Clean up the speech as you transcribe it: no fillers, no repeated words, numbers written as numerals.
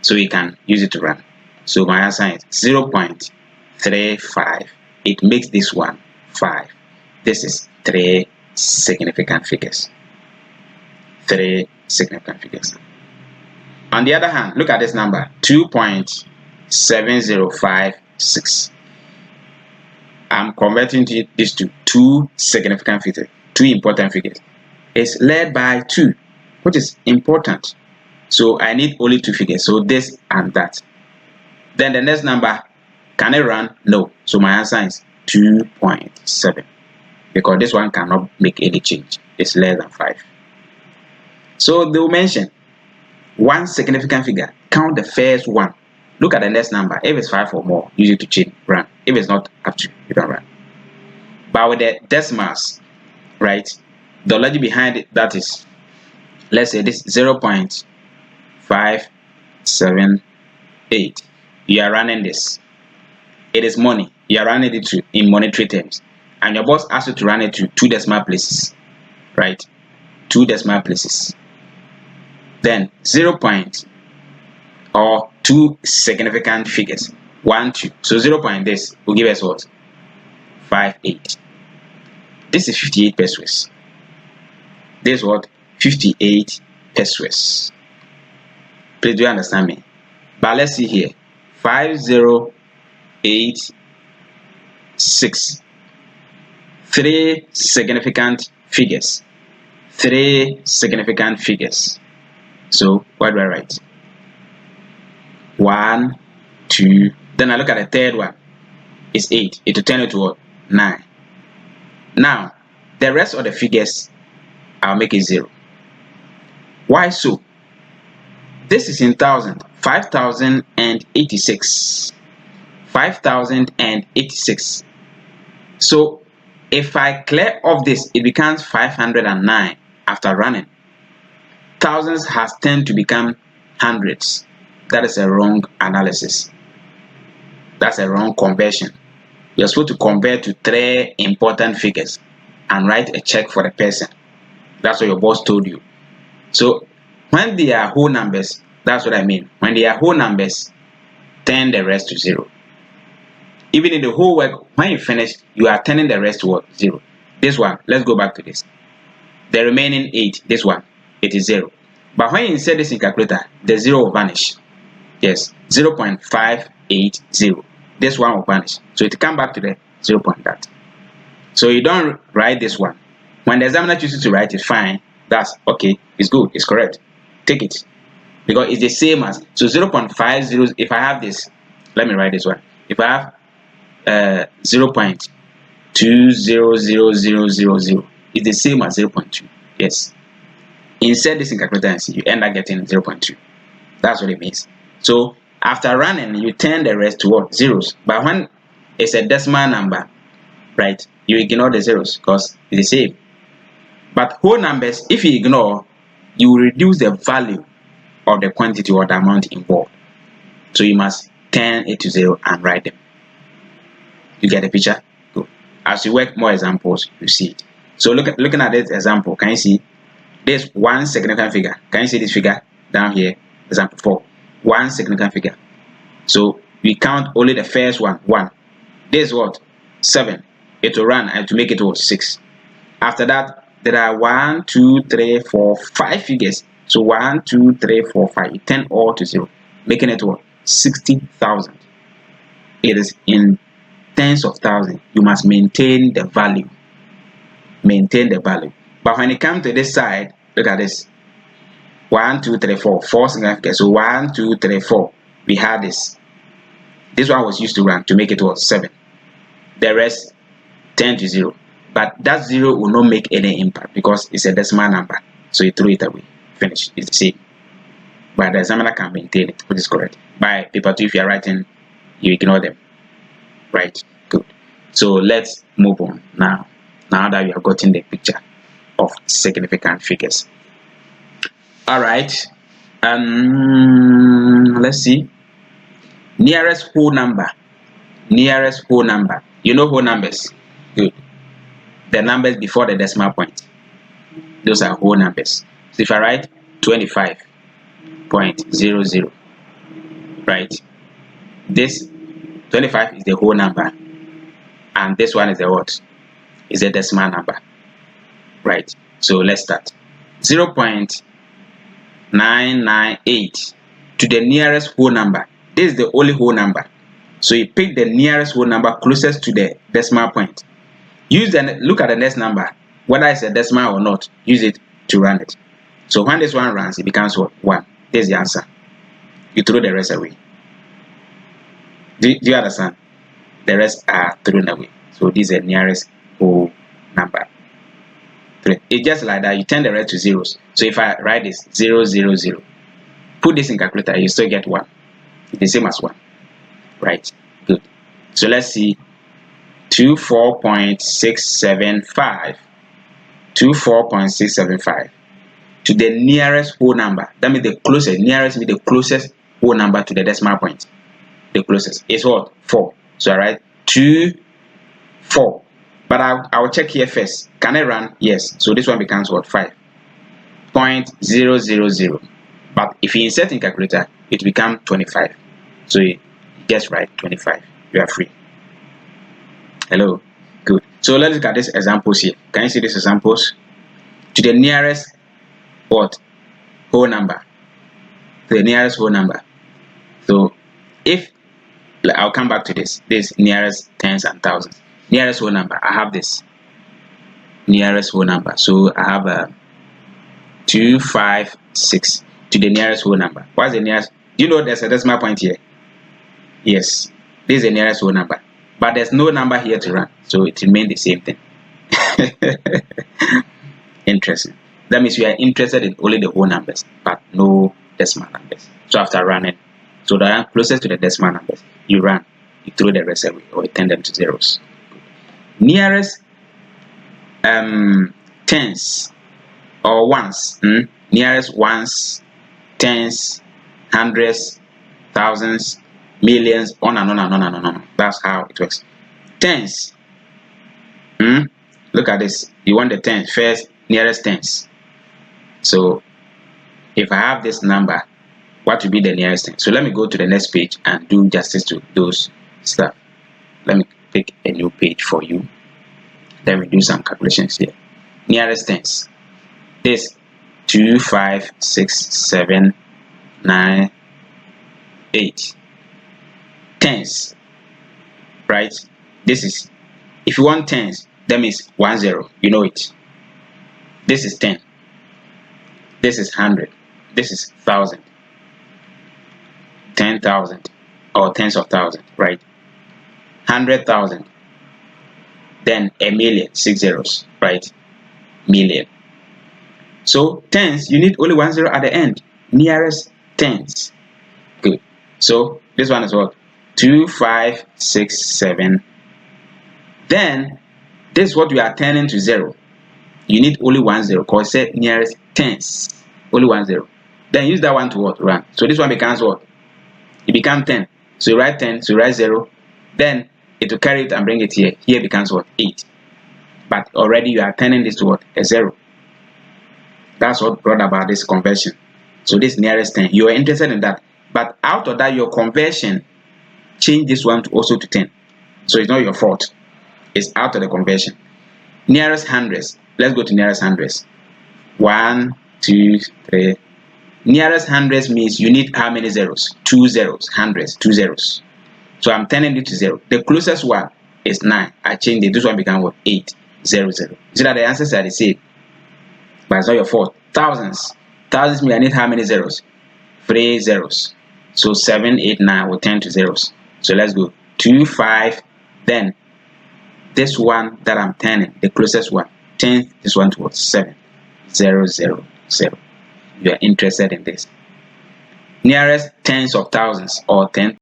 so you can use it to run. So my answer is 0.35. It makes this one 5. This is 3 significant figures. 3 significant figures. On the other hand, look at this number, 2.7056. I'm converting this to 2 significant figures, 2 important figures. It's led by 2, which is important. So I need only 2 figures, so this and that. Then the next number, can it run? No. So my answer is 2.7, because this one cannot make any change. It's less than 5. So they will mention 1 significant figure, count the first one. Look at the next number. If it's 5 or more, use it to change, run. If it's not up to, you don't run. But with the decimals, right, the logic behind it, that is, let's say this 0.578. You are running this. It is money. You are running it in monetary terms. And your boss asks you to run it to 2 decimal places, right? 2 decimal places. Then 2 significant figures, 1, 2. So 0. This will give us what? 58. This is 58 pesos. This is what? 58 pesos. Please, do you understand me? But let's see here. 5086. 3 significant figures. 3 significant figures. So what do I write? 1, 2. Then I look at the third one. It's 8. It will turn into what? 9. Now, the rest of the figures, I'll make it 0. Why so? This is in thousand. 5086. 5086. So if I clear off this, it becomes 509 after running. Thousands has tend to become hundreds. That is a wrong analysis. That's a wrong conversion. You're supposed to convert to 3 important figures and write a check for the person. That's what your boss told you. So when they are whole numbers, that's what I mean. When they are whole numbers, turn the rest to 0. Even in the whole work, when you finish, you are turning the rest to what? 0. This one, let's go back to this. The remaining 8, this one, it is 0. But when you insert this in calculator, the 0 will vanish. Yes, 0.580. This one will vanish. So it come back to the 0. That. So you don't write this one. When the examiner chooses to write it, fine. That's okay. It's good. It's correct. Take it. Because it's the same as, so 0.50, if I have this, let me write this one. If I have 0.200000, it's the same as 0.2. Yes. Insert this in calculator and see, you end up getting 0.2. That's what it means. So after running, you turn the rest to what? Zeros. But when it's a decimal number, right, you ignore the zeros because it's the same. But whole numbers, if you ignore, you will reduce the value of the quantity or the amount involved. So you must turn it to 0 and write them. You get the picture? Good. As you work more examples, you see it. So looking at this example, can you see this 1 significant figure? Can you see this figure down here? Example 4. 1 significant figure. So we count only the first one, 1. This is what? 7. It will run and to make it what? 6. After that, there are 1, 2, 3, 4, 5 figures. So 1, 2, 3, 4, 5. You turn all to 0, making it what? 60,000. It is in tens of thousands. You must maintain the value. Maintain the value. But when it comes to this side, look at this. 1, 2, 3, 4. 4 significant. So 1, 2, 3, 4. We had this. This one was used to run to make it what? 7. The rest turn to 0. But that 0 will not make any impact because it's a decimal number. So you throw it away. Finish. It's the same. But the examiner can maintain it, which is correct. By paper 2, if you are writing, you ignore them. Right. Good. So let's move on now. Now that we have gotten the picture of significant figures. All right. Let's see. Nearest whole number. Nearest whole number. You know whole numbers. Good. The numbers before the decimal point. Those are whole numbers. So if I write 25.00, right? This 25 is the whole number, and this one is the what? Is a decimal number, right? So let's start. 0.998 to the nearest whole number. This is the only whole number. So you pick the nearest whole number closest to the decimal point. Look at the next number, whether it's a decimal or not. Use it to run it. So when this one runs, it becomes what? 1. This is the answer. You throw the rest away. Do you understand? The rest are thrown away. So this is the nearest whole number. It's just like that. You turn the rest to zeros. So if I write this 0, 0, 0, put this in calculator, you still get 1. It's the same as 1. Right? Good. So let's see. 24.675. 24.675 to the nearest whole number. That means the closest. Nearest means the closest whole number to the decimal point. The closest is what? 4. So I write 2, 4. But I will check here first. Can I run? Yes. So this one becomes what? 5.000. But if you insert in calculator, it becomes 25. So you just write 25. You are free. Hello. Good. So let's look at these examples here. Can you see these examples? To the nearest what? Whole number. To the nearest whole number. So if I'll come back to this nearest tens and thousands. Nearest whole number. I have this nearest whole number. So I have 256 to the nearest whole number. What's the nearest? Do you know there's a decimal point here? Yes. This is the nearest whole number. But there's no number here to run. So it remains the same thing. Interesting. That means you are interested in only the whole numbers, but no decimal numbers. So after running, so the closest to the decimal numbers, you run, you throw the rest away, or you turn them to zeros. Nearest tens or ones, nearest ones, tens, hundreds, thousands, millions, on and on and on and on. That's how it works. Tens. Look at this. You want the tens first, nearest tens. So if I have this number, what will be the nearest ten? So let me go to the next page and do justice to those stuff. Let me take a new page for you. Let me do some calculations here. Nearest tens. This 2, 5, 6, 7, 9, 8. Tens, right? This is, if you want tens, that means 1 0. You know it. This is 10. This is 100. This is 1,000. 10,000 or tens of thousands, right? 100,000. Then a million, 6 zeros, right? Million. So tens, you need only 1 0 at the end. Nearest tens. Good. So this one is what? 2, 5, 6, 7. Then this is what we are turning to 0. You need only 1 0 because it said nearest tens. Only 1 0. Then use that one to what? Run. So this one becomes what? It becomes 10. So you write 10, so you write 0. Then it will carry it and bring it here. Here becomes what? 8. But already you are turning this to what? A 0. That's what brought about this conversion. So this nearest 10. You are interested in that. But out of that, your conversion, change this one to also to 10. So it's not your fault. It's out of the conversion. Nearest hundreds. Let's go to nearest hundreds. 1, 2, 3. Nearest hundreds means you need how many zeros? 2 zeros. Hundreds, 2 zeros. So I'm turning it to 0. The closest one is 9. I changed it. This one became what? 8, 0, 0. See that the answers are the same. But it's not your fault. Thousands. Thousands mean I need how many zeros? 3 zeros. So 7, 8, 9 will turn to zeros. So let's go. 2, 5. Then this one that I'm turning, the closest one, 10, this one to what? 7, 0, 0, 0. You are interested in this. Nearest tens of thousands or 10